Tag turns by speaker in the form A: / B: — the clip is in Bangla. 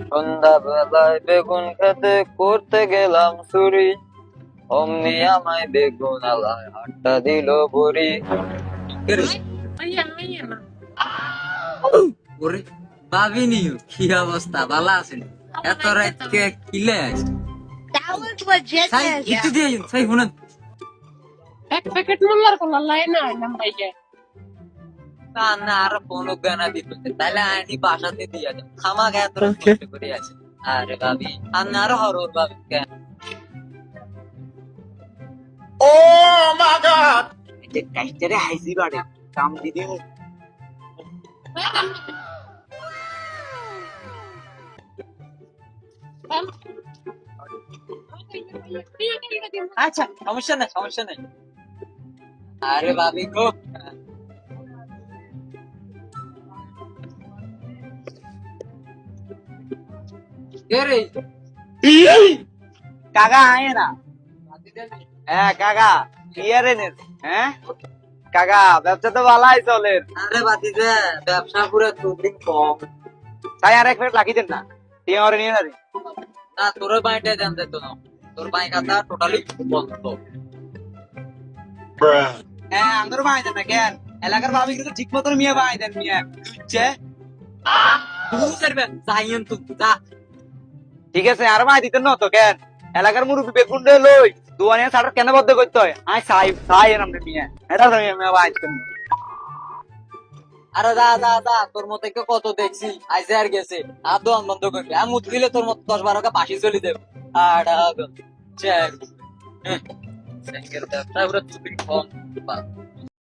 A: সন্ধ্যাবেলায় বেগুন খেতে করতে গেলাম চুরি, অমনি আমায় বেগুন আলায় হাতটা দিল বড়ি।
B: ওরে ভাবিনি, কি অবস্থা, ভালো আছেন? এত রাত কে কিলে আছে?
C: That was legit.
B: সাই একটু দিয়ে সাই শুনেন।
D: এক প্যাকেট মোল্লার কলা লাই না নাম ভাইয়া
B: না আর কোন গানা দিতে তাহলে আইনি বাসাতে দিয়ে যান, খামা গায়ে তোরা কষ্ট করে আছে। আরে ভাবি আর না আরো হরর ভাবি কেন? যে কাইটারে হাইজি বাড়ে কাম দিদি আচ্ছা সমস্যা নাই সমস্যা নাই। আরে ভাবি গো কে রে?
A: কাকা আয় না। হ্যাঁ কাকা ক্লিয়ারে নেন। হ্যাঁ কাকা ব্যবসা তো ভালাই চলে।
B: আরে বাতিজা ব্যবসা পুরো খুবই কম।
A: তাই আর এক প্লেট লাগিয়ে দেন না, দিয়ে আমার নিয়ে যাবে।
B: না তোর বাড়িটা জানতে তো না, তোর বাড়ি খাতা টোটালি বন্ধ।
A: হ্যাঁ আমার ভাই দেন না কেন? এলাকার ভাবি কিন্তু ঠিক মতন মিয়া ভাই দেন মিয়া বুঝছে। ঠিক আছে আর ভাই দিতেন না তো কেন? এলাকার মুরব্বী বেগুন রে লই দুয়ানিয়া সাটার কেন বদ্ধ করতে হয়? আই সাই সাই এর নামে মিয়া এটা তো মিয়া ভাই দিতেন।
B: আরে দা দা দা তোর মতো কেউ কত দেখছি আইসে আর গেছে, আর দোয়ান বন্ধ করবি, আমি মুত দিলে তোর মতো 10-12টা বাসি চলে দেব। আর ব্যবসা পুরো চুপি কম।